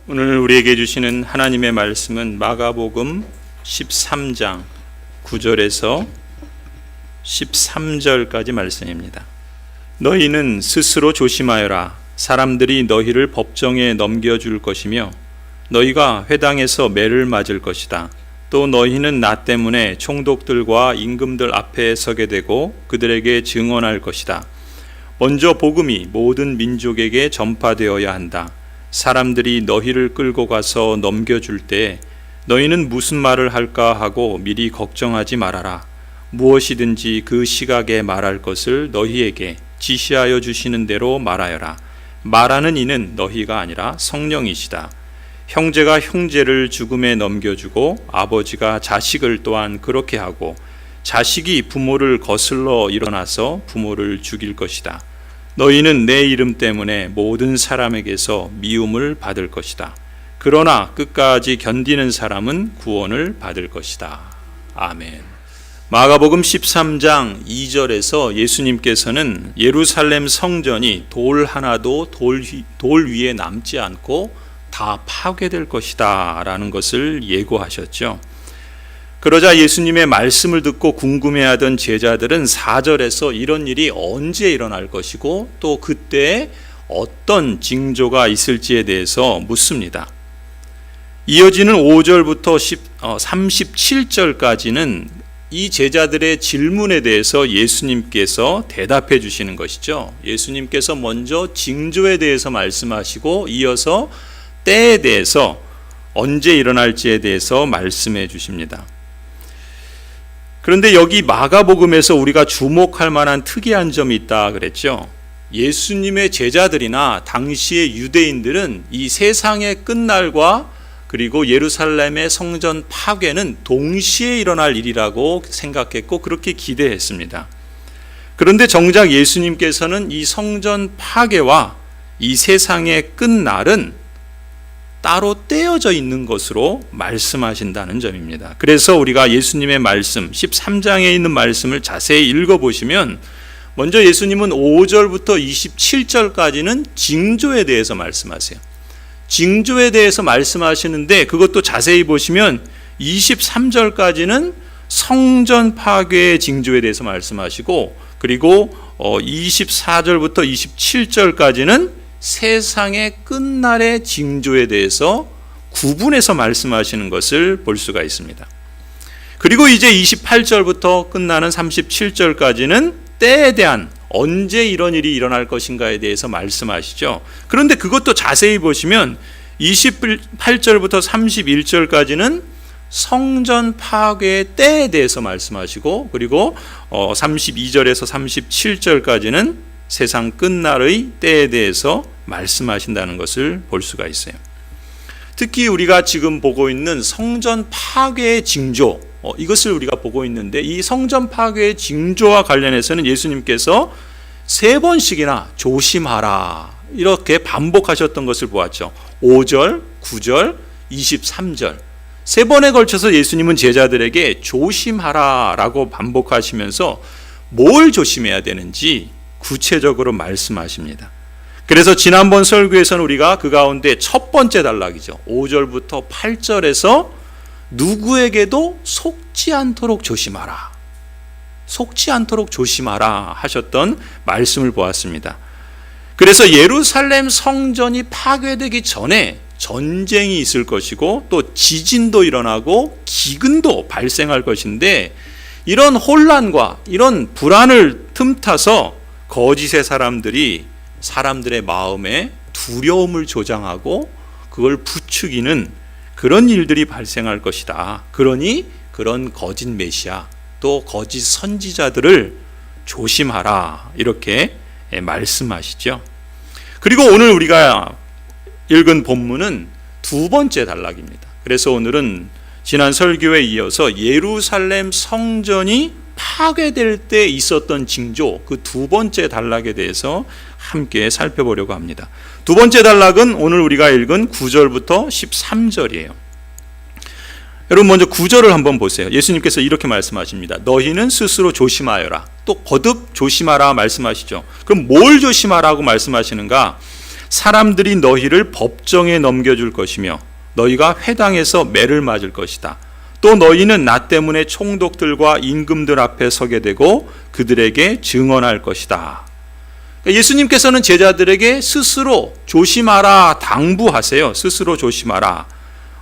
오늘 우리에게 주시는 하나님의 말씀은 마가복음 13장 9절에서 13절까지 말씀입니다. 너희는 스스로 조심하여라. 사람들이 너희를 법정에 넘겨줄 것이며 너희가 회당에서 매를 맞을 것이다. 또 너희는 나 때문에 총독들과 임금들 앞에 서게 되고 그들에게 증언할 것이다. 먼저 복음이 모든 민족에게 전파되어야 한다. 사람들이 너희를 끌고 가서 넘겨줄 때 너희는 무슨 말을 할까 하고 미리 걱정하지 말아라. 무엇이든지 그 시각에 말할 것을 너희에게 지시하여 주시는 대로 말하여라. 말하는 이는 너희가 아니라 성령이시다. 형제가 형제를 죽음에 넘겨주고 아버지가 자식을 또한 그렇게 하고 자식이 부모를 거슬러 일어나서 부모를 죽일 것이다. 너희는 내 이름 때문에 모든 사람에게서 미움을 받을 것이다. 그러나 끝까지 견디는 사람은 구원을 받을 것이다. 아멘. 마가복음 13장 2절에서 예수님께서는 예루살렘 성전이 돌 하나도 돌 위에 남지 않고 다 파괴될 것이다 라는 것을 예고하셨죠. 그러자 예수님의 말씀을 듣고 궁금해하던 제자들은 4절에서 이런 일이 언제 일어날 것이고 또 그때 어떤 징조가 있을지에 대해서 묻습니다. 이어지는 5절부터 37절까지는 이 제자들의 질문에 대해서 예수님께서 대답해 주시는 것이죠. 예수님께서 먼저 징조에 대해서 말씀하시고 이어서 때에 대해서 언제 일어날지에 대해서 말씀해 주십니다. 그런데 여기 마가복음에서 우리가 주목할 만한 특이한 점이 있다 그랬죠. 예수님의 제자들이나 당시의 유대인들은 이 세상의 끝날과 그리고 예루살렘의 성전 파괴는 동시에 일어날 일이라고 생각했고 그렇게 기대했습니다. 그런데 정작 예수님께서는 이 성전 파괴와 이 세상의 끝날은 따로 떼어져 있는 것으로 말씀하신다는 점입니다. 그래서 우리가 예수님의 말씀 13장에 있는 말씀을 자세히 읽어보시면 먼저 예수님은 5절부터 27절까지는 징조에 대해서 말씀하세요. 징조에 대해서 말씀하시는데 그것도 자세히 보시면 23절까지는 성전 파괴의 징조에 대해서 말씀하시고 그리고 24절부터 27절까지는 세상의 끝날의 징조에 대해서 구분해서 말씀하시는 것을 볼 수가 있습니다. 그리고 이제 28절부터 끝나는 37절까지는 때에 대한 언제 이런 일이 일어날 것인가에 대해서 말씀하시죠. 그런데 그것도 자세히 보시면 28절부터 31절까지는 성전 파괴의 때에 대해서 말씀하시고 그리고 32절에서 37절까지는 세상 끝날의 때에 대해서 말씀하신다는 것을 볼 수가 있어요. 특히 우리가 지금 보고 있는 성전 파괴의 징조, 이것을 우리가 보고 있는데 이 성전 파괴의 징조와 관련해서는 예수님께서 3번씩이나 조심하라 이렇게 반복하셨던 것을 보았죠. 5절, 9절, 23절 3번에 걸쳐서 예수님은 제자들에게 조심하라 라고 반복하시면서 뭘 조심해야 되는지 구체적으로 말씀하십니다. 그래서 지난번 설교에서는 우리가 그 가운데 첫 번째 단락이죠. 5절부터 8절에서 누구에게도 속지 않도록 조심하라. 속지 않도록 조심하라 하셨던 말씀을 보았습니다. 그래서 예루살렘 성전이 파괴되기 전에 전쟁이 있을 것이고 또 지진도 일어나고 기근도 발생할 것인데 이런 혼란과 이런 불안을 틈타서 거짓의 사람들이 사람들의 마음에 두려움을 조장하고 그걸 부추기는 그런 일들이 발생할 것이다. 그러니 그런 거짓 메시아 또 거짓 선지자들을 조심하라 이렇게 말씀하시죠. 그리고 오늘 우리가 읽은 본문은 두 번째 단락입니다. 그래서 오늘은 지난 설교에 이어서 예루살렘 성전이 파괴될 때 있었던 징조 그 두 번째 단락에 대해서 함께 살펴보려고 합니다. 두 번째 단락은 오늘 우리가 읽은 9절부터 13절이에요. 여러분 먼저 9절을 한번 보세요. 예수님께서 이렇게 말씀하십니다. 너희는 스스로 조심하여라. 또 거듭 조심하라 말씀하시죠. 그럼 뭘 조심하라고 말씀하시는가? 사람들이 너희를 법정에 넘겨줄 것이며 너희가 회당에서 매를 맞을 것이다. 또 너희는 나 때문에 총독들과 임금들 앞에 서게 되고 그들에게 증언할 것이다. 예수님께서는 제자들에게 스스로 조심하라 당부하세요. 스스로 조심하라.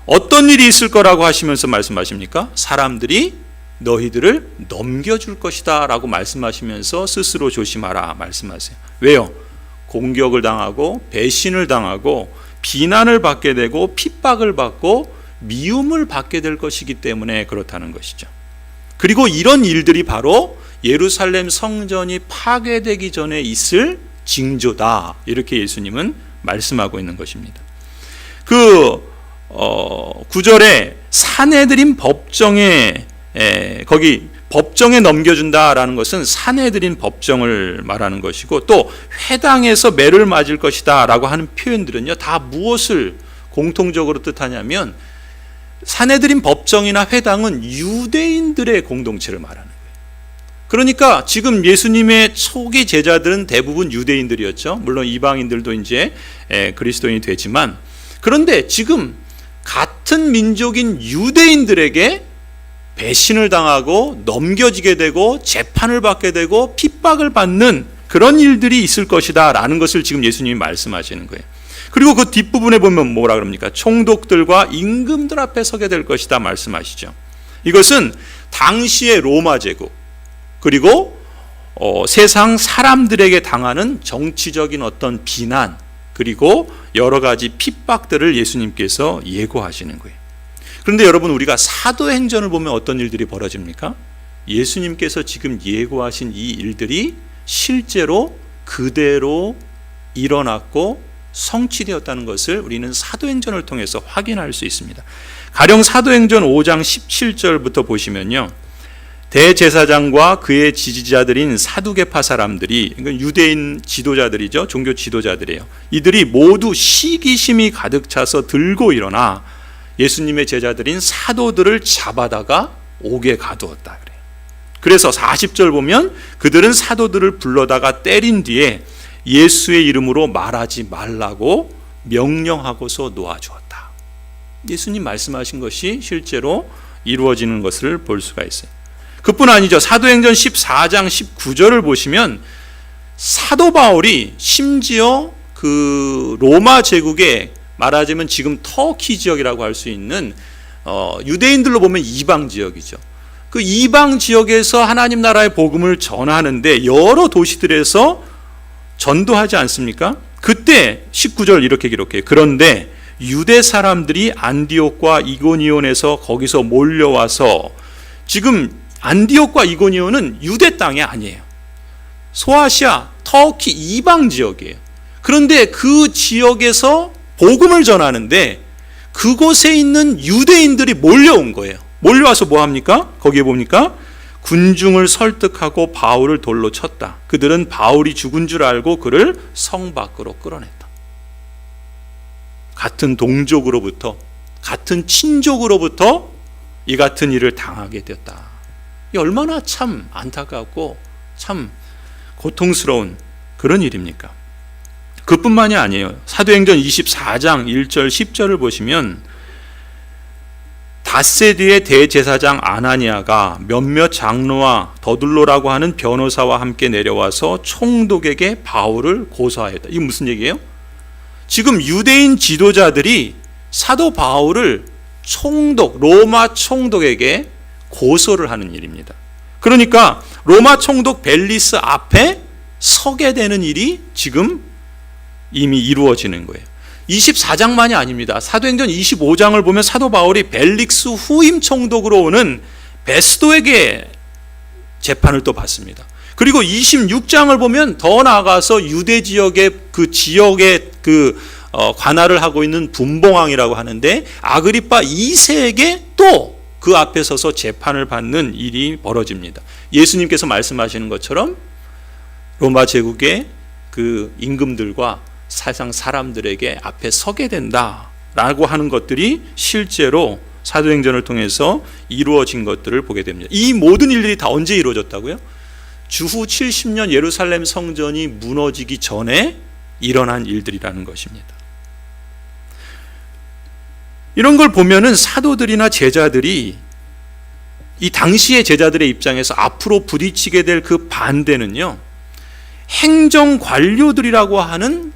어떤 일이 있을 거라고 하시면서 말씀하십니까? 사람들이 너희들을 넘겨줄 것이다 라고 말씀하시면서 스스로 조심하라 말씀하세요. 왜요? 공격을 당하고 배신을 당하고 비난을 받게 되고 핍박을 받고 미움을 받게 될 것이기 때문에 그렇다는 것이죠. 그리고 이런 일들이 바로 예루살렘 성전이 파괴되기 전에 있을 징조다. 이렇게 예수님은 말씀하고 있는 것입니다. 그 9절에 사내들인 법정에 거기 법정에 넘겨준다라는 것은 사내들인 법정을 말하는 것이고 또 회당에서 매를 맞을 것이다 라고 하는 표현들은요 다 무엇을 공통적으로 뜻하냐면 사내들인 법정이나 회당은 유대인들의 공동체를 말하는 거예요. 그러니까 지금 예수님의 초기 제자들은 대부분 유대인들이었죠. 물론 이방인들도 이제 그리스도인이 되지만 그런데 지금 같은 민족인 유대인들에게 배신을 당하고 넘겨지게 되고 재판을 받게 되고 핍박을 받는 그런 일들이 있을 것이다 라는 것을 지금 예수님이 말씀하시는 거예요. 그리고 그 뒷부분에 보면 뭐라 그럽니까? 총독들과 임금들 앞에 서게 될 것이다 말씀하시죠. 이것은 당시의 로마 제국 그리고 세상 사람들에게 당하는 정치적인 어떤 비난 그리고 여러 가지 핍박들을 예수님께서 예고하시는 거예요. 그런데 여러분 우리가 사도행전을 보면 어떤 일들이 벌어집니까? 예수님께서 지금 예고하신 이 일들이 실제로 그대로 일어났고 성취되었다는 것을 우리는 사도행전을 통해서 확인할 수 있습니다. 가령 사도행전 5장 17절부터 보시면요. 대제사장과 그의 지지자들인 사두개파 사람들이 유대인 지도자들이죠. 종교 지도자들이에요. 이들이 모두 시기심이 가득 차서 들고 일어나 예수님의 제자들인 사도들을 잡아다가 옥에 가두었다 그래요. 그래서 40절 보면 그들은 사도들을 불러다가 때린 뒤에 예수의 이름으로 말하지 말라고 명령하고서 놓아주었다. 예수님 말씀하신 것이 실제로 이루어지는 것을 볼 수가 있어요. 그뿐 아니죠. 사도행전 14장 19절을 보시면 사도 바울이 심지어 그 로마 제국의 말하자면 지금 터키 지역이라고 할 수 있는 유대인들로 보면 이방 지역이죠. 그 이방 지역에서 하나님 나라의 복음을 전하는데 여러 도시들에서 전도하지 않습니까? 그때 19절 이렇게 기록해요. 그런데 유대 사람들이 안디옥과 이고니온에서 거기서 몰려와서 지금 안디옥과 이고니온은 유대 땅이 아니에요. 소아시아, 터키 이방 지역이에요. 그런데 그 지역에서 복음을 전하는데 그곳에 있는 유대인들이 몰려온 거예요. 몰려와서 뭐 합니까? 거기에 봅니까? 군중을 설득하고 바울을 돌로 쳤다. 그들은 바울이 죽은 줄 알고 그를 성 밖으로 끌어냈다. 같은 동족으로부터 같은 친족으로부터 이 같은 일을 당하게 되었다. 이 얼마나 참 안타깝고 참 고통스러운 그런 일입니까? 그뿐만이 아니에요. 사도행전 24장 1절 10절을 보시면 닷새뒤에 대제사장 아나니아가 몇몇 장로와 더둘로라고 하는 변호사와 함께 내려와서 총독에게 바울을 고소하였다. 이게 무슨 얘기예요? 지금 유대인 지도자들이 사도 바울을 총독, 로마 총독에게 고소를 하는 일입니다. 그러니까 로마 총독 벨리스 앞에 서게 되는 일이 지금 이미 이루어지는 거예요. 24장만이 아닙니다. 사도행전 25장을 보면 사도 바울이 벨릭스 후임 총독으로 오는 베스도에게 재판을 또 받습니다. 그리고 26장을 보면 더 나아가서 유대 지역의 그 지역의 관할을 하고 있는 분봉왕이라고 하는데 아그리파 2세에게 또 그 앞에 서서 재판을 받는 일이 벌어집니다. 예수님께서 말씀하시는 것처럼 로마 제국의 그 임금들과 세상 사람들에게 앞에 서게 된다라고 하는 것들이 실제로 사도행전을 통해서 이루어진 것들을 보게 됩니다. 이 모든 일들이 다 언제 이루어졌다고요? 주후 70년 예루살렘 성전이 무너지기 전에 일어난 일들이라는 것입니다. 이런 걸 보면은 사도들이나 제자들이 이 당시의 제자들의 입장에서 앞으로 부딪히게 될 그 반대는요, 행정 관료들이라고 하는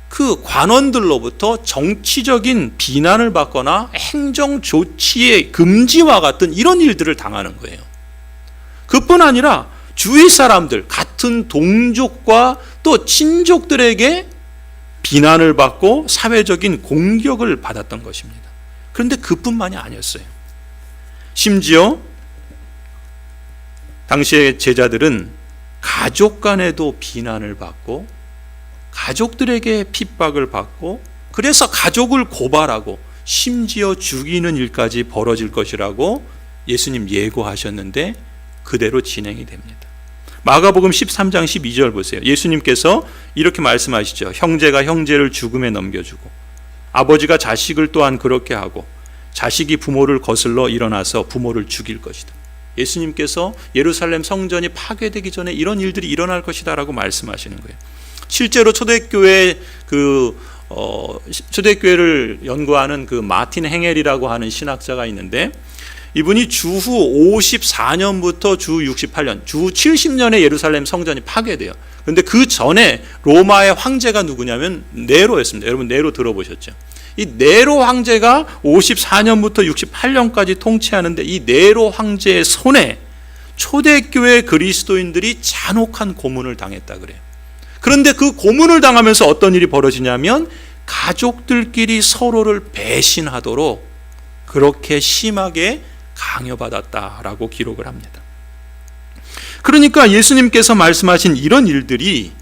그 관원들로부터 정치적인 비난을 받거나 행정 조치의 금지와 같은 이런 일들을 당하는 거예요. 그뿐 아니라 주위 사람들, 같은 동족과 또 친족들에게 비난을 받고 사회적인 공격을 받았던 것입니다. 그런데 그뿐만이 아니었어요. 심지어 당시의 제자들은 가족 간에도 비난을 받고 가족들에게 핍박을 받고 그래서 가족을 고발하고 심지어 죽이는 일까지 벌어질 것이라고 예수님 예고하셨는데 그대로 진행이 됩니다. 마가복음 13장 12절 보세요. 예수님께서 이렇게 말씀하시죠. 형제가 형제를 죽음에 넘겨주고 아버지가 자식을 또한 그렇게 하고 자식이 부모를 거슬러 일어나서 부모를 죽일 것이다. 예수님께서 예루살렘 성전이 파괴되기 전에 이런 일들이 일어날 것이다 라고 말씀하시는 거예요. 실제로 초대교회를 연구하는 그 마틴 행헬이라고 하는 신학자가 있는데 이분이 주후 54년부터 주 68년, 주 70년에 예루살렘 성전이 파괴돼요. 그런데 그 전에 로마의 황제가 누구냐면 네로였습니다. 여러분 네로 들어보셨죠? 이 네로 황제가 54년부터 68년까지 통치하는데 이 네로 황제의 손에 초대교회 그리스도인들이 잔혹한 고문을 당했다 그래요. 그런데 그 고문을 당하면서 어떤 일이 벌어지냐면 가족들끼리 서로를 배신하도록 그렇게 심하게 강요받았다라고 기록을 합니다. 그러니까 예수님께서 말씀하신 이런 일들이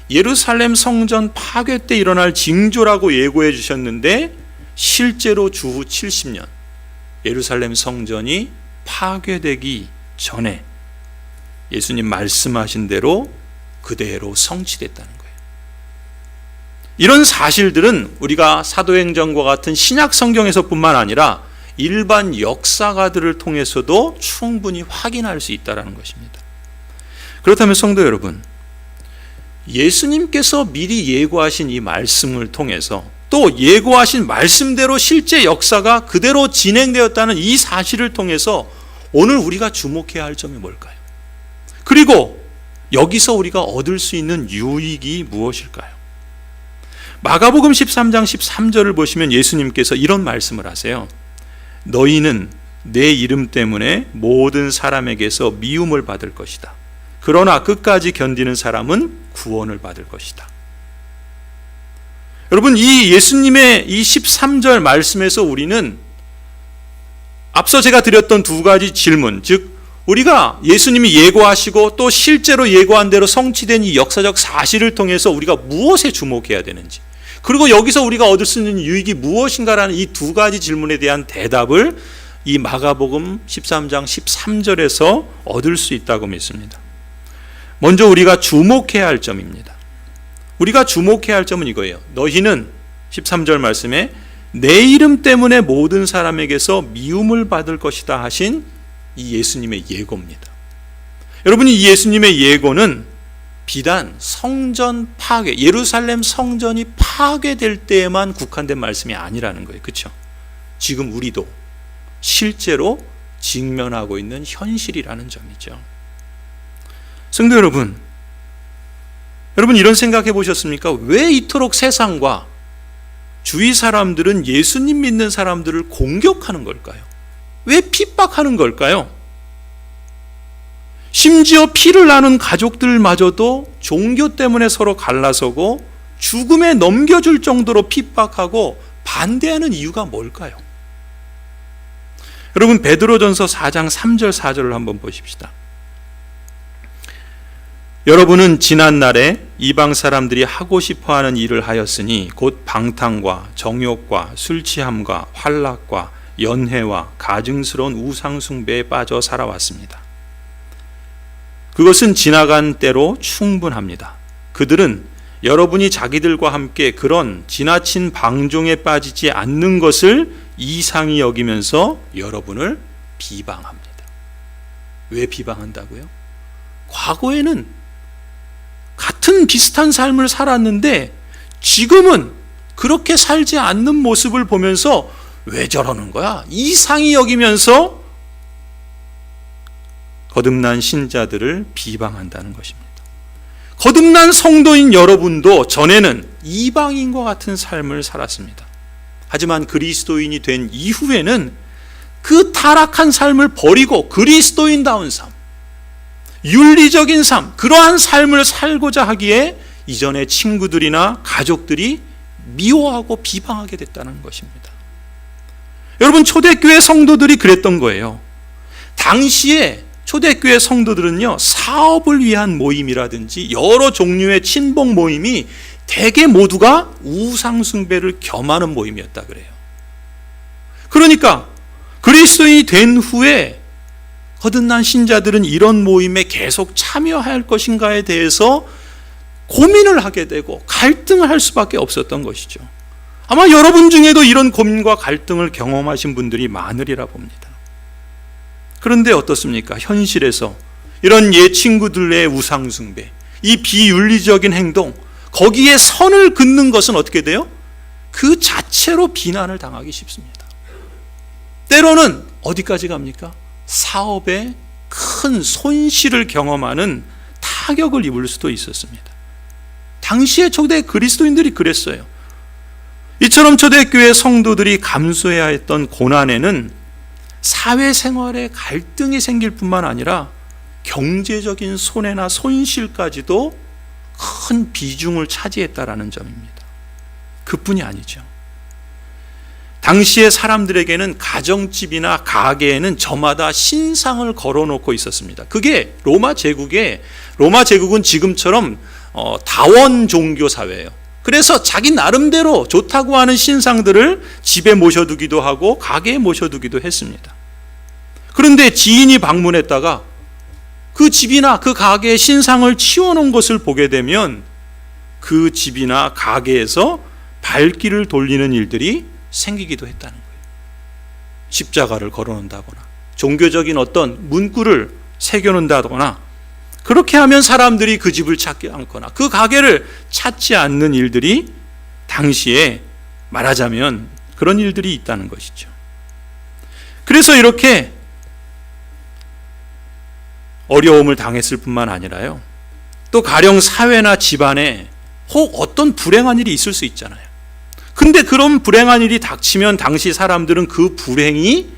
예루살렘 성전 파괴 때 일어날 징조라고 예고해 주셨는데 실제로 주후 70년 예루살렘 성전이 파괴되기 전에 예수님 말씀하신 대로 그대로 성취됐다는 거예요. 이런 사실들은 우리가 사도행전과 같은 신약 성경에서뿐만 아니라 일반 역사가들을 통해서도 충분히 확인할 수 있다는 것입니다. 그렇다면 성도 여러분, 예수님께서 미리 예고하신 이 말씀을 통해서 또 예고하신 말씀대로 실제 역사가 그대로 진행되었다는 이 사실을 통해서 오늘 우리가 주목해야 할 점이 뭘까요? 그리고 여기서 우리가 얻을 수 있는 유익이 무엇일까요? 마가복음 13장 13절을 보시면 예수님께서 이런 말씀을 하세요. 너희는 내 이름 때문에 모든 사람에게서 미움을 받을 것이다. 그러나 끝까지 견디는 사람은 구원을 받을 것이다. 여러분, 이 예수님의 이 13절 말씀에서 우리는 앞서 제가 드렸던 두 가지 질문, 즉 우리가 예수님이 예고하시고 또 실제로 예고한 대로 성취된 이 역사적 사실을 통해서 우리가 무엇에 주목해야 되는지, 그리고 여기서 우리가 얻을 수 있는 유익이 무엇인가라는 이 두 가지 질문에 대한 대답을 이 마가복음 13장 13절에서 얻을 수 있다고 믿습니다. 먼저 우리가 주목해야 할 점입니다. 우리가 주목해야 할 점은 이거예요. 너희는 13절 말씀에 내 이름 때문에 모든 사람에게서 미움을 받을 것이다 하신 이 예수님의 예고입니다. 여러분, 이 예수님의 예고는 비단 성전 파괴, 예루살렘 성전이 파괴될 때에만 국한된 말씀이 아니라는 거예요. 그렇죠? 지금 우리도 실제로 직면하고 있는 현실이라는 점이죠. 성도 여러분, 이런 생각해 보셨습니까? 왜 이토록 세상과 주위 사람들은 예수님 믿는 사람들을 공격하는 걸까요? 왜 핍박하는 걸까요? 심지어 피를 나눈 가족들마저도 종교 때문에 서로 갈라서고 죽음에 넘겨줄 정도로 핍박하고 반대하는 이유가 뭘까요? 여러분, 베드로전서 4장 3절 4절을 한번 보십시다. 여러분은 지난 날에 이방 사람들이 하고 싶어하는 일을 하였으니 곧 방탕과 정욕과 술 취함과 환락과 연회와 가증스러운 우상 숭배에 빠져 살아왔습니다. 그것은 지나간 때로 충분합니다. 그들은 여러분이 자기들과 함께 그런 지나친 방종에 빠지지 않는 것을 이상히 여기면서 여러분을 비방합니다. 왜 비방한다고요? 과거에는 같은 같은 비슷한 삶을 살았는데 지금은 그렇게 살지 않는 모습을 보면서 왜 저러는 거야? 이상히 여기면서 거듭난 신자들을 비방한다는 것입니다. 거듭난 성도인 여러분도 전에는 이방인과 같은 삶을 살았습니다. 하지만 그리스도인이 된 이후에는 그 타락한 삶을 버리고 그리스도인다운 삶, 윤리적인 삶, 그러한 삶을 살고자 하기에 이전의 친구들이나 가족들이 미워하고 비방하게 됐다는 것입니다. 여러분, 초대교회 성도들이 그랬던 거예요. 당시에 초대교회 성도들은요, 사업을 위한 모임이라든지 여러 종류의 친복 모임이 대개 모두가 우상숭배를 겸하는 모임이었다 그래요. 그러니까 그리스도인이 된 후에 거듭난 신자들은 이런 모임에 계속 참여할 것인가에 대해서 고민을 하게 되고 갈등을 할 수밖에 없었던 것이죠. 아마 여러분 중에도 이런 고민과 갈등을 경험하신 분들이 많으리라 봅니다. 그런데 어떻습니까? 현실에서 이런 옛 친구들의 우상숭배, 이 비윤리적인 행동, 거기에 선을 긋는 것은 어떻게 돼요? 그 자체로 비난을 당하기 쉽습니다. 때로는 어디까지 갑니까? 사업에 큰 손실을 경험하는 타격을 입을 수도 있었습니다. 당시의 초대 그리스도인들이 그랬어요. 이처럼 초대교회 성도들이 감수해야 했던 고난에는 사회생활에 갈등이 생길 뿐만 아니라 경제적인 손해나 손실까지도 큰 비중을 차지했다라는 점입니다. 그뿐이 아니죠. 당시의 사람들에게는 가정집이나 가게에는 저마다 신상을 걸어놓고 있었습니다. 그게 로마 제국은 지금처럼 다원 종교 사회예요. 그래서 자기 나름대로 좋다고 하는 신상들을 집에 모셔두기도 하고 가게에 모셔두기도 했습니다. 그런데 지인이 방문했다가 그 집이나 그 가게에 신상을 치워놓은 것을 보게 되면 그 집이나 가게에서 발길을 돌리는 일들이 생기기도 했다는 거예요. 십자가를 걸어놓는다거나 종교적인 어떤 문구를 새겨놓는다거나, 그렇게 하면 사람들이 그 집을 찾지 않거나 그 가게를 찾지 않는 일들이 당시에 말하자면 그런 일들이 있다는 것이죠. 그래서 이렇게 어려움을 당했을 뿐만 아니라요, 또 가령 사회나 집안에 혹 어떤 불행한 일이 있을 수 있잖아요. 근데 그런 불행한 일이 닥치면 당시 사람들은 그 불행이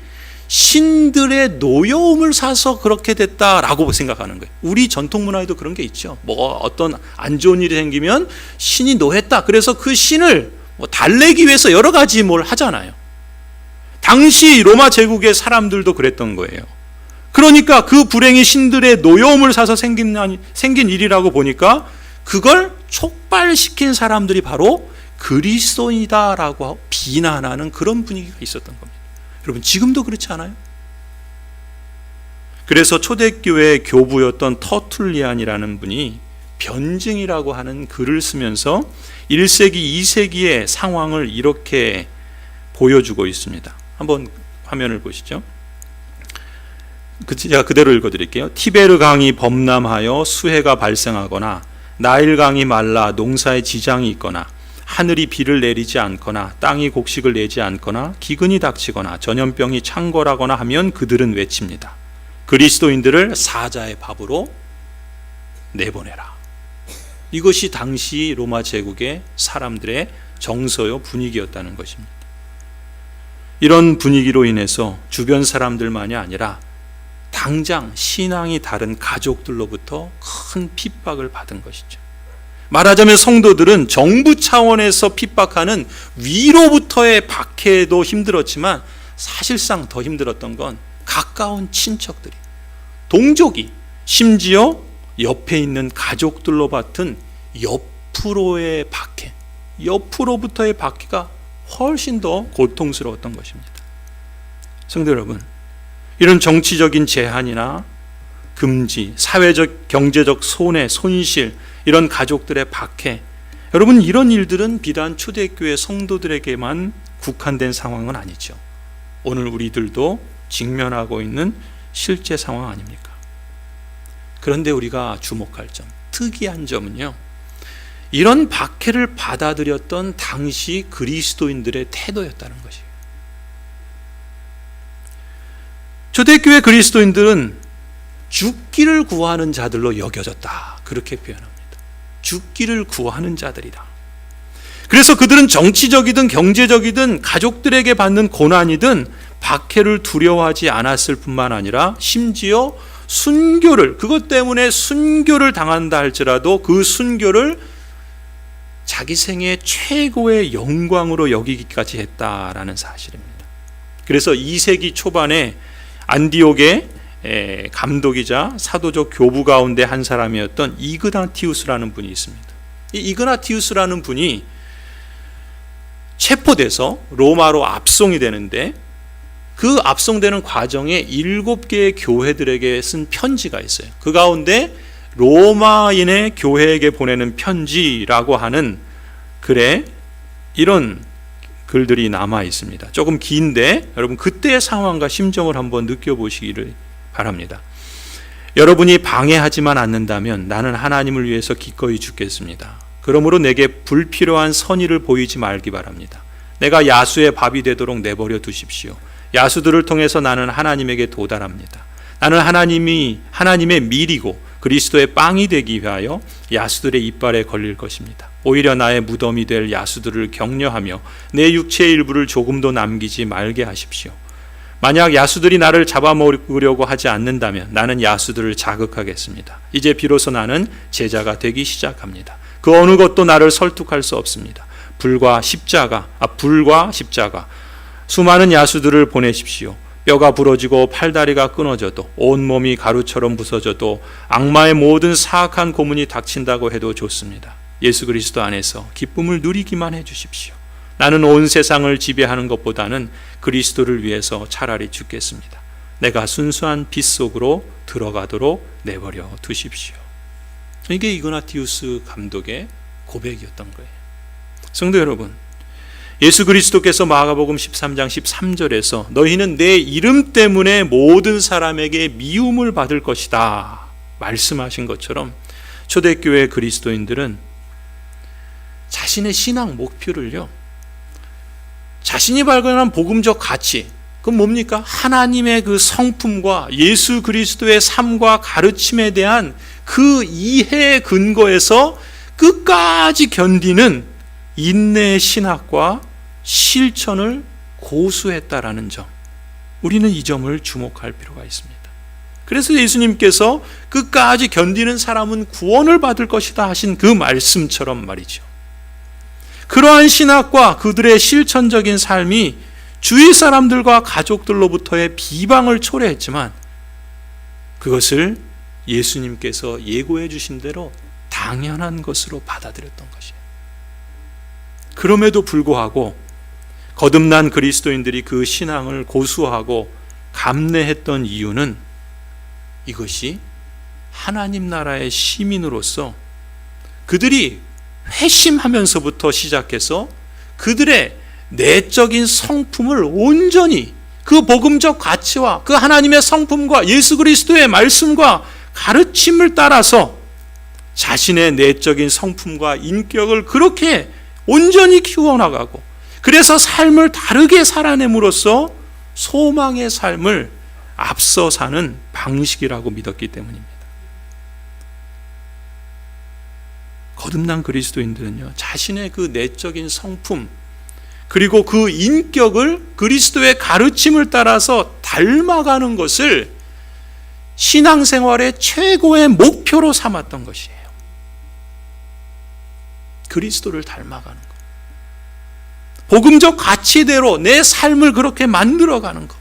신들의 노여움을 사서 그렇게 됐다라고 생각하는 거예요. 우리 전통 문화에도 그런 게 있죠. 뭐 어떤 안 좋은 일이 생기면 신이 노했다. 그래서 그 신을 달래기 위해서 여러 가지 뭘 하잖아요. 당시 로마 제국의 사람들도 그랬던 거예요. 그러니까 그 불행이 신들의 노여움을 사서 생긴 일이라고 보니까 그걸 촉발시킨 사람들이 바로 그리스도인이다라고 비난하는 그런 분위기가 있었던 겁니다. 여러분, 지금도 그렇지 않아요? 그래서 초대교회 교부였던 터툴리안이라는 분이 변증이라고 하는 글을 쓰면서 1세기, 2세기의 상황을 이렇게 보여주고 있습니다. 한번 화면을 보시죠. 제가 그대로 읽어드릴게요. 티베르 강이 범람하여 수해가 발생하거나 나일 강이 말라 농사에 지장이 있거나 하늘이 비를 내리지 않거나 땅이 곡식을 내지 않거나 기근이 닥치거나 전염병이 창궐하거나 하면 그들은 외칩니다. 그리스도인들을 사자의 밥으로 내보내라. 이것이 당시 로마 제국의 사람들의 정서요 분위기였다는 것입니다. 이런 분위기로 인해서 주변 사람들만이 아니라 당장 신앙이 다른 가족들로부터 큰 핍박을 받은 것이죠. 말하자면 성도들은 정부 차원에서 핍박하는 위로부터의 박해도 힘들었지만 사실상 더 힘들었던 건 가까운 친척들이, 동족이, 심지어 옆에 있는 가족들로 받은 옆으로의 박해, 옆으로부터의 박해가 훨씬 더 고통스러웠던 것입니다. 성도 여러분, 이런 정치적인 제한이나 금지, 사회적, 경제적 손해, 손실, 이런 가족들의 박해, 여러분, 이런 일들은 비단 초대교회 성도들에게만 국한된 상황은 아니죠. 오늘 우리들도 직면하고 있는 실제 상황 아닙니까? 그런데 우리가 주목할 점, 특이한 점은요, 이런 박해를 받아들였던 당시 그리스도인들의 태도였다는 것이에요. 초대교회 그리스도인들은 죽기를 구하는 자들로 여겨졌다. 그렇게 표현합니다. 죽기를 구하는 자들이다. 그래서 그들은 정치적이든 경제적이든 가족들에게 받는 고난이든 박해를 두려워하지 않았을 뿐만 아니라 심지어 순교를, 그것 때문에 순교를 당한다 할지라도 그 순교를 자기 생애 최고의 영광으로 여기기까지 했다라는 사실입니다. 그래서 2세기 초반에 안디옥의 감독이자 사도적 교부 가운데 한 사람이었던 이그나티우스라는 분이 있습니다. 이 이그나티우스라는 분이 체포돼서 로마로 압송이 되는데 그 압송되는 과정에 7개의 교회들에게 쓴 편지가 있어요. 그 가운데 로마인의 교회에게 보내는 편지라고 하는 글에 이런 글들이 남아 있습니다. 조금 긴데 여러분 그때의 상황과 심정을 한번 느껴보시기를 바랍니다. 여러분이 방해하지만 않는다면 나는 하나님을 위해서 기꺼이 죽겠습니다. 그러므로 내게 불필요한 선의를 보이지 말기 바랍니다. 내가 야수의 밥이 되도록 내버려 두십시오. 야수들을 통해서 나는 하나님에게 도달합니다. 나는 하나님의 밀이고 그리스도의 빵이 되기 위하여 야수들의 이빨에 걸릴 것입니다. 오히려 나의 무덤이 될 야수들을 격려하며 내 육체의 일부를 조금도 남기지 말게 하십시오. 만약 야수들이 나를 잡아먹으려고 하지 않는다면 나는 야수들을 자극하겠습니다. 이제 비로소 나는 제자가 되기 시작합니다. 그 어느 것도 나를 설득할 수 없습니다. 불과 십자가, 수많은 야수들을 보내십시오. 뼈가 부러지고 팔다리가 끊어져도 온몸이 가루처럼 부서져도 악마의 모든 사악한 고문이 닥친다고 해도 좋습니다. 예수 그리스도 안에서 기쁨을 누리기만 해주십시오. 나는 온 세상을 지배하는 것보다는 그리스도를 위해서 차라리 죽겠습니다. 내가 순수한 빛 속으로 들어가도록 내버려 두십시오. 이게 이그나티우스 감독의 고백이었던 거예요. 성도 여러분, 예수 그리스도께서 마가복음 13장 13절에서 너희는 내 이름 때문에 모든 사람에게 미움을 받을 것이다 말씀하신 것처럼 초대교회 그리스도인들은 자신의 신앙 목표를요, 자신이 발견한 복음적 가치, 그건 뭡니까? 하나님의 그 성품과 예수 그리스도의 삶과 가르침에 대한 그 이해의 근거에서 끝까지 견디는 인내의 신학과 실천을 고수했다라는 점, 우리는 이 점을 주목할 필요가 있습니다. 그래서 예수님께서 끝까지 견디는 사람은 구원을 받을 것이다 하신 그 말씀처럼 말이죠. 그러한 신학과 그들의 실천적인 삶이 주위 사람들과 가족들로부터의 비방을 초래했지만 그것을 예수님께서 예고해 주신 대로 당연한 것으로 받아들였던 것이에요. 그럼에도 불구하고 거듭난 그리스도인들이 그 신앙을 고수하고 감내했던 이유는 이것이 하나님 나라의 시민으로서 그들이 회심하면서부터 시작해서 그들의 내적인 성품을 온전히 그 복음적 가치와 그 하나님의 성품과 예수 그리스도의 말씀과 가르침을 따라서 자신의 내적인 성품과 인격을 그렇게 온전히 키워나가고 그래서 삶을 다르게 살아냄으로써 소망의 삶을 앞서 사는 방식이라고 믿었기 때문입니다. 거듭난 그리스도인들은요, 자신의 그 내적인 성품 그리고 그 인격을 그리스도의 가르침을 따라서 닮아가는 것을 신앙생활의 최고의 목표로 삼았던 것이에요. 그리스도를 닮아가는 것, 복음적 가치대로 내 삶을 그렇게 만들어가는 것,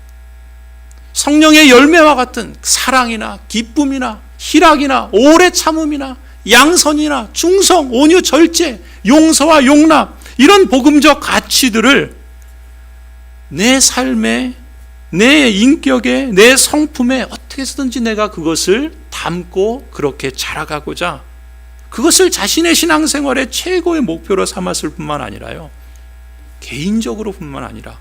성령의 열매와 같은 사랑이나 기쁨이나 희락이나 오래 참음이나 양선이나 충성, 온유, 절제, 용서와 용납, 이런 복음적 가치들을 내 삶에, 내 인격에, 내 성품에 어떻게 해서든지 내가 그것을 담고 그렇게 자라가고자 그것을 자신의 신앙생활의 최고의 목표로 삼았을 뿐만 아니라요, 개인적으로 뿐만 아니라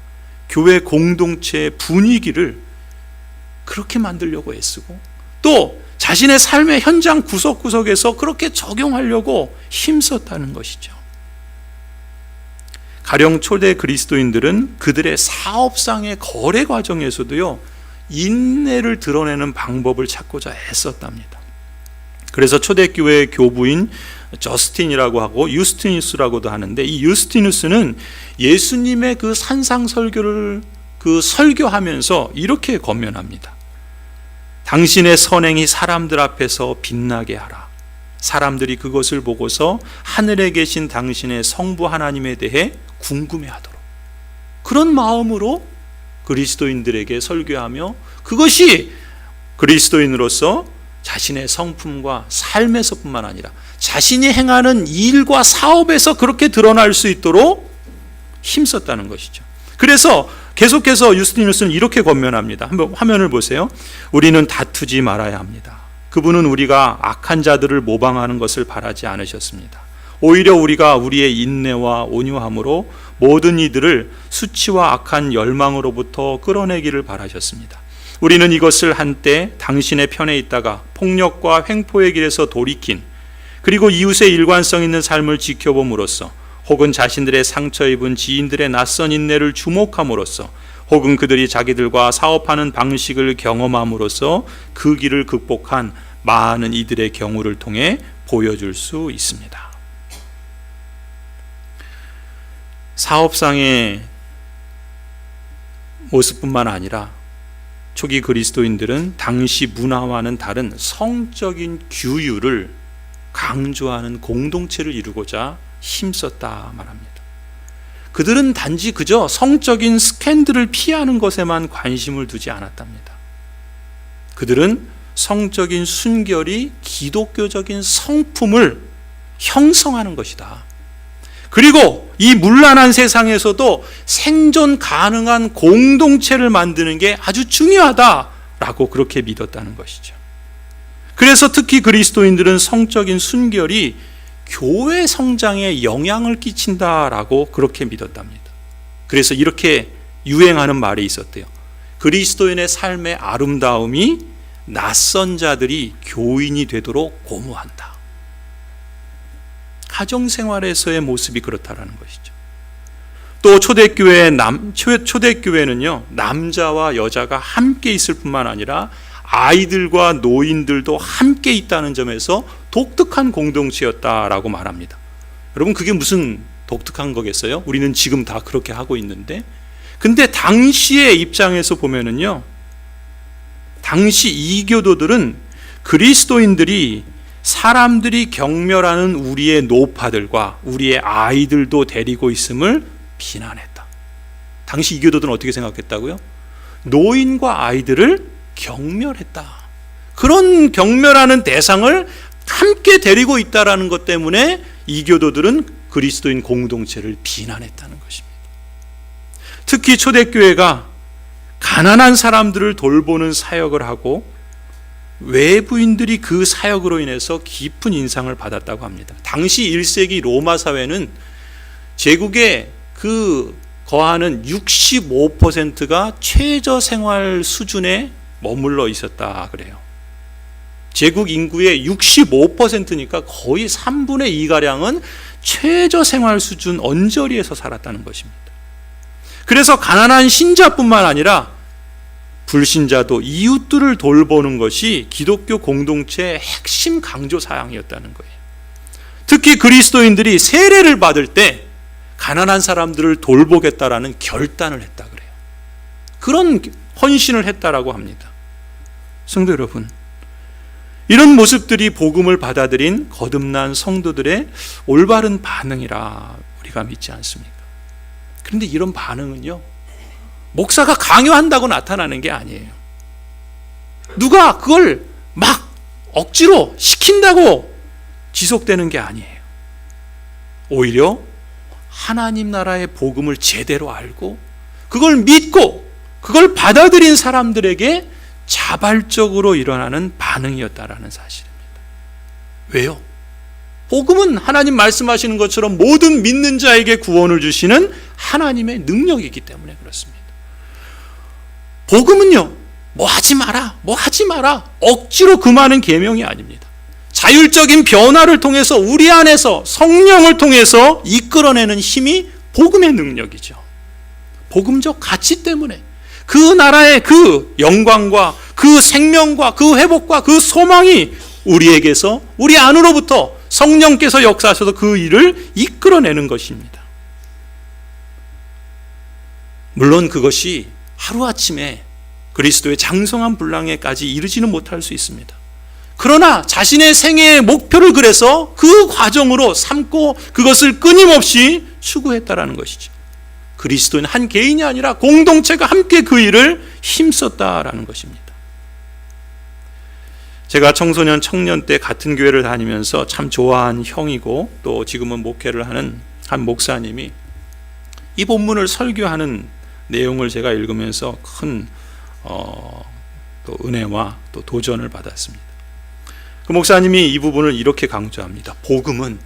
교회 공동체의 분위기를 그렇게 만들려고 애쓰고 또 또 자신의 삶의 현장 구석구석에서 그렇게 적용하려고 힘썼다는 것이죠. 가령 초대 그리스도인들은 그들의 사업상의 거래 과정에서도요, 인내를 드러내는 방법을 찾고자 애썼답니다. 그래서 초대교회의 교부인 저스틴이라고 하고 유스티누스라고도 하는데, 이 유스티누스는 예수님의 그 산상 설교를 설교하면서 이렇게 권면합니다. 당신의 선행이 사람들 앞에서 빛나게 하라. 사람들이 그것을 보고서 하늘에 계신 당신의 성부 하나님에 대해 궁금해하도록. 그런 마음으로 그리스도인들에게 설교하며, 그것이 그리스도인으로서 자신의 성품과 삶에서뿐만 아니라 자신이 행하는 일과 사업에서 그렇게 드러날 수 있도록 힘썼다는 것이죠. 그래서 계속해서 유스티누스는 이렇게 권면합니다. 한번 화면을 보세요. 우리는 다투지 말아야 합니다. 그분은 우리가 악한 자들을 모방하는 것을 바라지 않으셨습니다. 오히려 우리가 우리의 인내와 온유함으로 모든 이들을 수치와 악한 열망으로부터 끌어내기를 바라셨습니다. 우리는 이것을 한때 당신의 편에 있다가 폭력과 횡포의 길에서 돌이킨, 그리고 이웃의 일관성 있는 삶을 지켜봄으로써, 혹은 자신들의 상처 입은 지인들의 낯선 인내를 주목함으로써, 혹은 그들이 자기들과 사업하는 방식을 경험함으로써 그 길을 극복한 많은 이들의 경우를 통해 보여줄 수 있습니다. 사업상의 모습뿐만 아니라 초기 그리스도인들은 당시 문화와는 다른 성적인 규율을 강조하는 공동체를 이루고자 힘썼다 말합니다. 그들은 단지 그저 성적인 스캔들을 피하는 것에만 관심을 두지 않았답니다. 그들은 성적인 순결이 기독교적인 성품을 형성하는 것이다. 그리고 이 문란한 세상에서도 생존 가능한 공동체를 만드는 게 아주 중요하다라고 그렇게 믿었다는 것이죠. 그래서 특히 그리스도인들은 성적인 순결이 교회 성장에 영향을 끼친다라고 그렇게 믿었답니다. 그래서 이렇게 유행하는 말이 있었대요. 그리스도인의 삶의 아름다움이 낯선 자들이 교인이 되도록 고무한다. 가정생활에서의 모습이 그렇다라는 것이죠. 또 초대교회는요, 남자와 여자가 함께 있을 뿐만 아니라 아이들과 노인들도 함께 있다는 점에서 독특한 공동체였다라고 말합니다. 여러분, 그게 무슨 독특한 거겠어요? 우리는 지금 다 그렇게 하고 있는데. 근데 당시의 입장에서 보면은요, 당시 이교도들은 그리스도인들이 사람들이 경멸하는 우리의 노파들과 우리의 아이들도 데리고 있음을 비난했다. 당시 이교도들은 어떻게 생각했다고요? 노인과 아이들을 경멸했다. 그런 경멸하는 대상을 함께 데리고 있다라는 것 때문에 이교도들은 그리스도인 공동체를 비난했다는 것입니다. 특히 초대교회가 가난한 사람들을 돌보는 사역을 하고 외부인들이 그 사역으로 인해서 깊은 인상을 받았다고 합니다. 당시 1세기 로마 사회는 제국의 거하는 65%가 최저생활 수준에 머물러 있었다 그래요. 제국 인구의 65%니까 거의 3분의 2가량은 최저생활 수준 언저리에서 살았다는 것입니다. 그래서 가난한 신자뿐만 아니라 불신자도 이웃들을 돌보는 것이 기독교 공동체의 핵심 강조 사항이었다는 거예요. 특히 그리스도인들이 세례를 받을 때 가난한 사람들을 돌보겠다라는 결단을 했다 그래요. 그런 헌신을 했다라고 합니다. 성도 여러분, 이런 모습들이 복음을 받아들인 거듭난 성도들의 올바른 반응이라 우리가 믿지 않습니까? 그런데 이런 반응은요, 목사가 강요한다고 나타나는 게 아니에요. 누가 그걸 막 억지로 시킨다고 지속되는 게 아니에요. 오히려 하나님 나라의 복음을 제대로 알고 그걸 믿고 그걸 받아들인 사람들에게 자발적으로 일어나는 반응이었다라는 사실입니다. 왜요? 복음은 하나님 말씀하시는 것처럼 모든 믿는 자에게 구원을 주시는 하나님의 능력이기 때문에 그렇습니다. 복음은요, 뭐 하지 마라, 뭐 하지 마라, 억지로 금하는 계명이 아닙니다. 자율적인 변화를 통해서 우리 안에서 성령을 통해서 이끌어내는 힘이 복음의 능력이죠. 복음적 가치 때문에 그 나라의 그 영광과 그 생명과 그 회복과 그 소망이 우리에게서, 우리 안으로부터 성령께서 역사하셔서 그 일을 이끌어내는 것입니다. 물론 그것이 하루아침에 그리스도의 장성한 분량에까지 이르지는 못할 수 있습니다. 그러나 자신의 생애의 목표를 그래서 그 과정으로 삼고 그것을 끊임없이 추구했다라는 것이죠. 그리스도인 한 개인이 아니라 공동체가 함께 그 일을 힘썼다라는 것입니다. 제가 청소년 청년 때 같은 교회를 다니면서 참 좋아한 형이고 또 지금은 목회를 하는 한 목사님이 이 본문을 설교하는 내용을 제가 읽으면서 큰 또 은혜와 또 도전을 받았습니다. 그 목사님이 이 부분을 이렇게 강조합니다. 복음은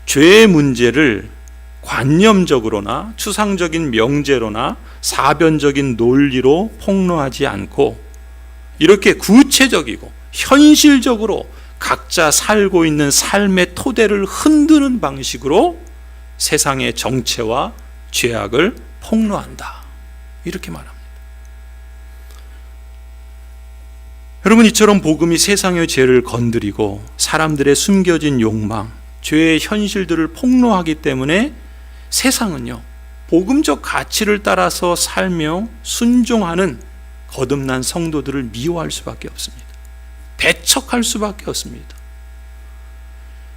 죄의 문제를 관념적으로나 추상적인 명제로나 사변적인 논리로 폭로하지 않고 이렇게 구체적이고 현실적으로 각자 살고 있는 삶의 토대를 흔드는 방식으로 세상의 정체와 죄악을 폭로한다. 이렇게 말합니다. 여러분, 이처럼 복음이 세상의 죄를 건드리고 사람들의 숨겨진 욕망, 죄의 현실들을 폭로하기 때문에 세상은요, 복음적 가치를 따라서 살며 순종하는 거듭난 성도들을 미워할 수밖에 없습니다. 배척할 수밖에 없습니다.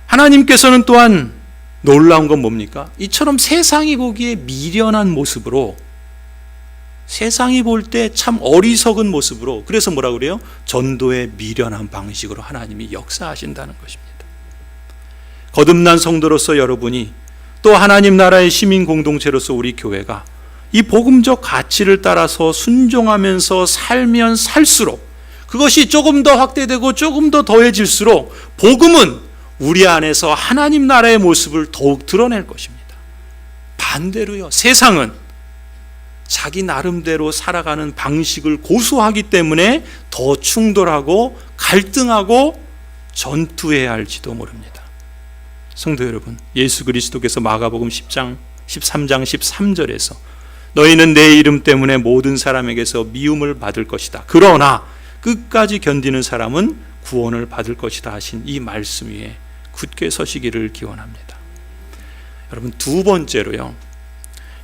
하나님께서는 또한 놀라운 건 뭡니까? 이처럼 세상이 보기에 미련한 모습으로, 세상이 볼 때 참 어리석은 모습으로, 그래서 뭐라 그래요? 전도의 미련한 방식으로 하나님이 역사하신다는 것입니다. 거듭난 성도로서 여러분이, 또 하나님 나라의 시민 공동체로서 우리 교회가 이 복음적 가치를 따라서 순종하면서 살면 살수록, 그것이 조금 더 확대되고 조금 더 더해질수록 복음은 우리 안에서 하나님 나라의 모습을 더욱 드러낼 것입니다. 반대로요, 세상은 자기 나름대로 살아가는 방식을 고수하기 때문에 더 충돌하고 갈등하고 전투해야 할지도 모릅니다. 성도 여러분, 예수 그리스도께서 마가복음 10장 13장 13절에서 너희는 내 이름 때문에 모든 사람에게서 미움을 받을 것이다. 그러나 끝까지 견디는 사람은 구원을 받을 것이다 하신 이 말씀 위에 굳게 서시기를 기원합니다. 여러분, 두 번째로요,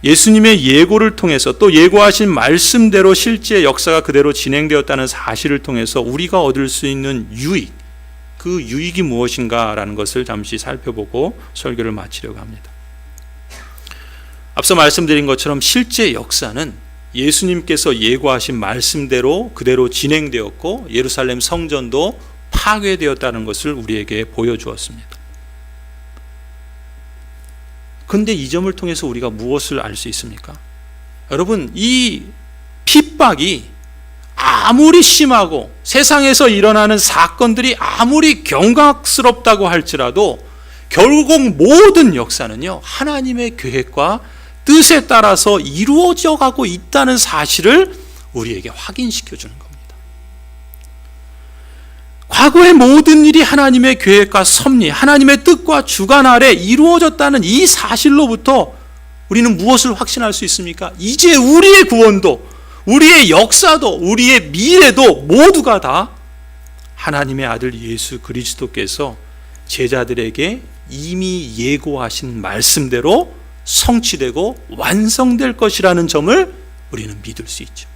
예수님의 예고를 통해서 또 예고하신 말씀대로 실제 역사가 그대로 진행되었다는 사실을 통해서 우리가 얻을 수 있는 유익, 그 유익이 무엇인가라는 것을 잠시 살펴보고 설교를 마치려고 합니다. 앞서 말씀드린 것처럼 실제 역사는 예수님께서 예고하신 말씀대로 그대로 진행되었고 예루살렘 성전도 파괴되었다는 것을 우리에게 보여주었습니다. 그런데 이 점을 통해서 우리가 무엇을 알 수 있습니까? 여러분, 이 핍박이 아무리 심하고 세상에서 일어나는 사건들이 아무리 경각스럽다고 할지라도 결국 모든 역사는요, 하나님의 계획과 뜻에 따라서 이루어져 가고 있다는 사실을 우리에게 확인시켜 주는 겁니다. 과거의 모든 일이 하나님의 계획과 섭리, 하나님의 뜻과 주관 아래 이루어졌다는 이 사실로부터 우리는 무엇을 확신할 수 있습니까? 이제 우리의 구원도, 우리의 역사도, 우리의 미래도 모두가 다 하나님의 아들 예수 그리스도께서 제자들에게 이미 예고하신 말씀대로 성취되고 완성될 것이라는 점을 우리는 믿을 수 있죠.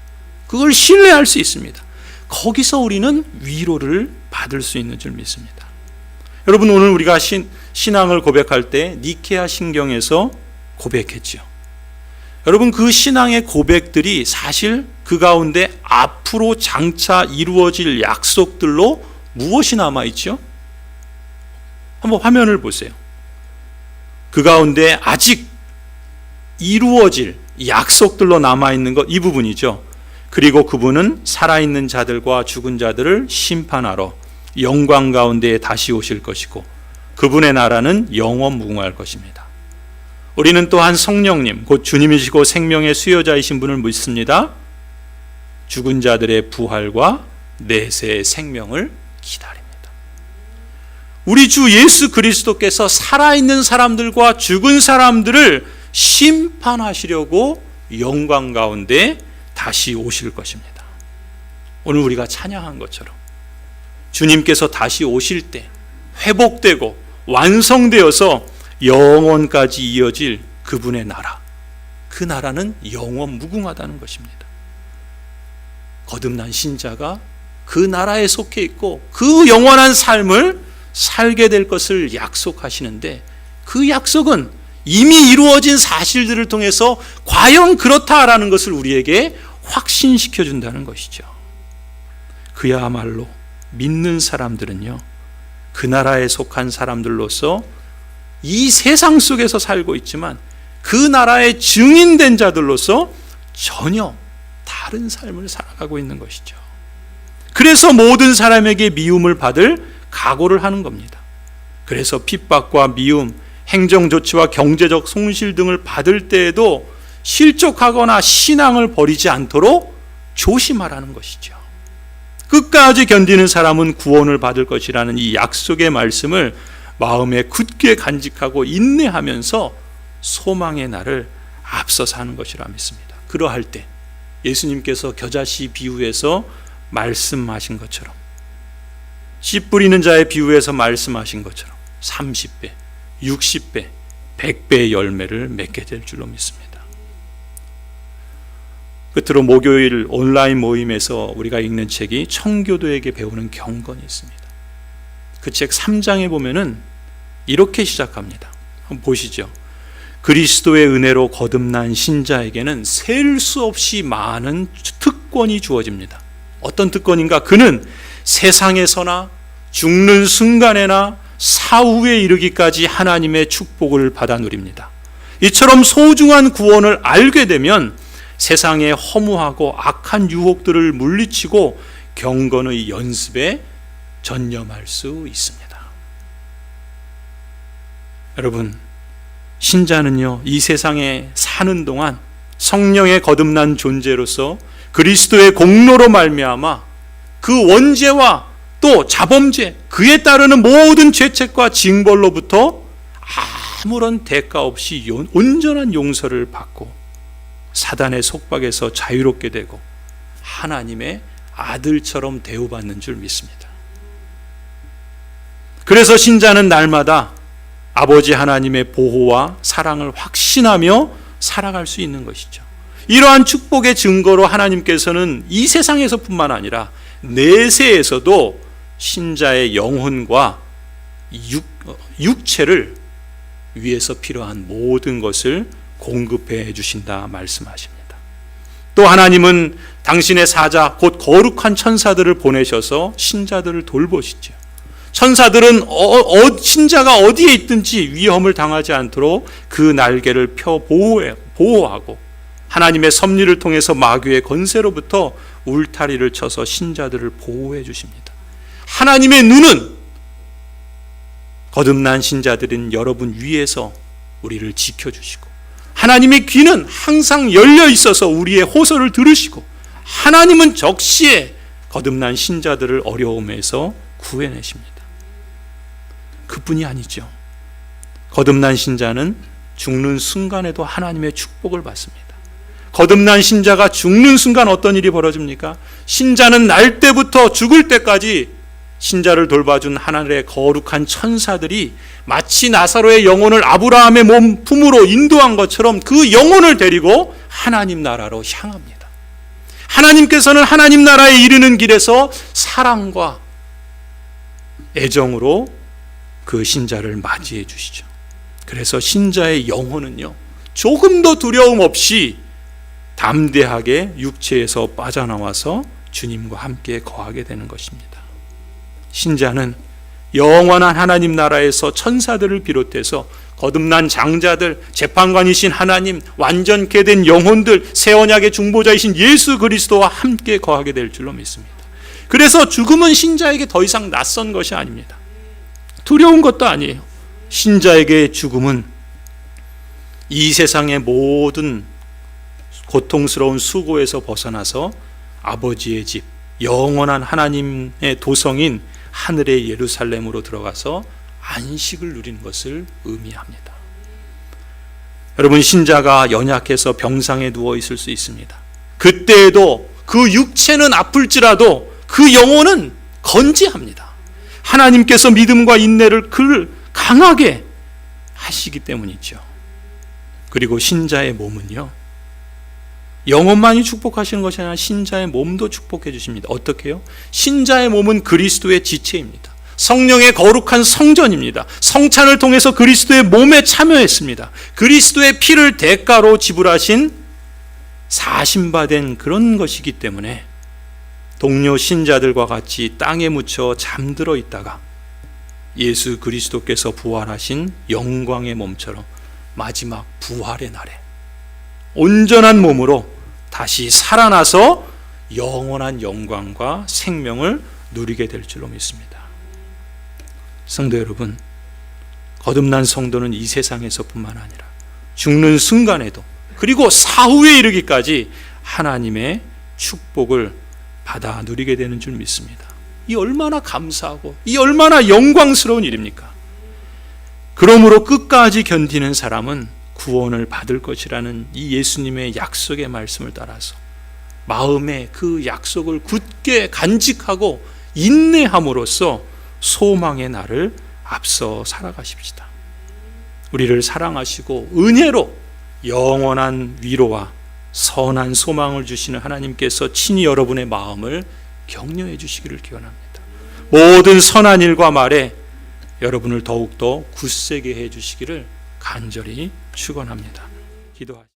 그걸 신뢰할 수 있습니다. 거기서 우리는 위로를 받을 수 있는 줄 믿습니다. 여러분, 오늘 우리가 신앙을 고백할 때 니케아 신경에서 고백했죠. 여러분, 그 신앙의 고백들이 사실 그 가운데 앞으로 장차 이루어질 약속들로 무엇이 남아있죠? 한번 화면을 보세요. 그 가운데 아직 이루어질 약속들로 남아있는 것, 이 부분이죠. 그리고 그분은 살아있는 자들과 죽은 자들을 심판하러 영광 가운데에 다시 오실 것이고 그분의 나라는 영원 무궁할 것입니다. 우리는 또한 성령님, 곧 주님이시고 생명의 수요자이신 분을 믿습니다. 죽은 자들의 부활과 내세의 생명을 기다립니다. 우리 주 예수 그리스도께서 살아있는 사람들과 죽은 사람들을 심판하시려고 영광 가운데 다시 오실 것입니다. 오늘 우리가 찬양한 것처럼 주님께서 다시 오실 때 회복되고 완성되어서 영원까지 이어질 그분의 나라, 그 나라는 영원 무궁하다는 것입니다. 거듭난 신자가 그 나라에 속해 있고 그 영원한 삶을 살게 될 것을 약속하시는데, 그 약속은 이미 이루어진 사실들을 통해서 과연 그렇다라는 것을 우리에게 확신시켜 준다는 것이죠. 그야말로 믿는 사람들은요, 그 나라에 속한 사람들로서 이 세상 속에서 살고 있지만 그 나라의 증인된 자들로서 전혀 다른 삶을 살아가고 있는 것이죠. 그래서 모든 사람에게 미움을 받을 각오를 하는 겁니다. 그래서 핍박과 미움, 행정조치와 경제적 손실 등을 받을 때에도 실족하거나 신앙을 버리지 않도록 조심하라는 것이죠. 끝까지 견디는 사람은 구원을 받을 것이라는 이 약속의 말씀을 마음에 굳게 간직하고 인내하면서 소망의 날을 앞서 사는 것이라 믿습니다. 그러할 때 예수님께서 겨자씨 비유에서 말씀하신 것처럼, 씨 뿌리는 자의 비유에서 말씀하신 것처럼 30배, 60배, 100배의 열매를 맺게 될 줄로 믿습니다. 끝으로 목요일 온라인 모임에서 우리가 읽는 책이 청교도에게 배우는 경건이 있습니다. 그 책 3장에 보면은 이렇게 시작합니다. 한번 보시죠. 그리스도의 은혜로 거듭난 신자에게는 셀 수 없이 많은 특권이 주어집니다. 어떤 특권인가? 그는 세상에서나 죽는 순간에나 사후에 이르기까지 하나님의 축복을 받아 누립니다. 이처럼 소중한 구원을 알게 되면 세상의 허무하고 악한 유혹들을 물리치고 경건의 연습에 전념할 수 있습니다. 여러분, 신자는요, 이 세상에 사는 동안 성령의 거듭난 존재로서 그리스도의 공로로 말미암아 그 원죄와 또 자범죄, 그에 따르는 모든 죄책과 징벌로부터 아무런 대가 없이 온전한 용서를 받고 사단의 속박에서 자유롭게 되고 하나님의 아들처럼 대우받는 줄 믿습니다. 그래서 신자는 날마다 아버지 하나님의 보호와 사랑을 확신하며 살아갈 수 있는 것이죠. 이러한 축복의 증거로 하나님께서는 이 세상에서뿐만 아니라 내세에서도 신자의 영혼과 육체를 위해서 필요한 모든 것을 공급해 주신다 말씀하십니다. 또 하나님은 당신의 사자 곧 거룩한 천사들을 보내셔서 신자들을 돌보시죠. 천사들은 신자가 어디에 있든지 위험을 당하지 않도록 그 날개를 펴 보호하고 하나님의 섭리를 통해서 마귀의 권세로부터 울타리를 쳐서 신자들을 보호해 주십니다. 하나님의 눈은 거듭난 신자들인 여러분 위에서 우리를 지켜주시고, 하나님의 귀는 항상 열려 있어서 우리의 호소를 들으시고, 하나님은 적시에 거듭난 신자들을 어려움에서 구해내십니다. 그뿐이 아니죠. 거듭난 신자는 죽는 순간에도 하나님의 축복을 받습니다. 거듭난 신자가 죽는 순간 어떤 일이 벌어집니까? 신자는 날 때부터 죽을 때까지 신자를 돌봐준 하나님의 거룩한 천사들이 마치 나사로의 영혼을 아브라함의 몸 품으로 인도한 것처럼 그 영혼을 데리고 하나님 나라로 향합니다. 하나님께서는 하나님 나라에 이르는 길에서 사랑과 애정으로 그 신자를 맞이해 주시죠. 그래서 신자의 영혼은요, 조금도 두려움 없이 담대하게 육체에서 빠져나와서 주님과 함께 거하게 되는 것입니다. 신자는 영원한 하나님 나라에서 천사들을 비롯해서 거듭난 장자들, 재판관이신 하나님, 완전케 된 영혼들, 새 언약의 중보자이신 예수 그리스도와 함께 거하게 될 줄로 믿습니다. 그래서 죽음은 신자에게 더 이상 낯선 것이 아닙니다. 두려운 것도 아니에요. 신자에게 죽음은 이 세상의 모든 고통스러운 수고에서 벗어나서 아버지의 집, 영원한 하나님의 도성인 하늘의 예루살렘으로 들어가서 안식을 누리는 것을 의미합니다. 여러분, 신자가 연약해서 병상에 누워 있을 수 있습니다. 그때에도 그 육체는 아플지라도 그 영혼은 건재합니다. 하나님께서 믿음과 인내를 강하게 하시기 때문이죠. 그리고 신자의 몸은요, 영혼만이 축복하시는 것이 아니라 신자의 몸도 축복해 주십니다. 어떻게 해요? 신자의 몸은 그리스도의 지체입니다. 성령의 거룩한 성전입니다. 성찬을 통해서 그리스도의 몸에 참여했습니다. 그리스도의 피를 대가로 지불하신 사심받은 그런 것이기 때문에 동료 신자들과 같이 땅에 묻혀 잠들어 있다가 예수 그리스도께서 부활하신 영광의 몸처럼 마지막 부활의 날에 온전한 몸으로 다시 살아나서 영원한 영광과 생명을 누리게 될 줄로 믿습니다. 성도 여러분, 거듭난 성도는 이 세상에서뿐만 아니라 죽는 순간에도, 그리고 사후에 이르기까지 하나님의 축복을 받아 누리게 되는 줄 믿습니다. 이 얼마나 감사하고 이 얼마나 영광스러운 일입니까? 그러므로 끝까지 견디는 사람은 구원을 받을 것이라는 이 예수님의 약속의 말씀을 따라서 마음에 그 약속을 굳게 간직하고 인내함으로써 소망의 날을 앞서 살아가십시다. 우리를 사랑하시고 은혜로 영원한 위로와 선한 소망을 주시는 하나님께서 친히 여러분의 마음을 격려해 주시기를 기원합니다. 모든 선한 일과 말에 여러분을 더욱더 굳세게 해 주시기를 간절히 축원합니다. 기도하시죠.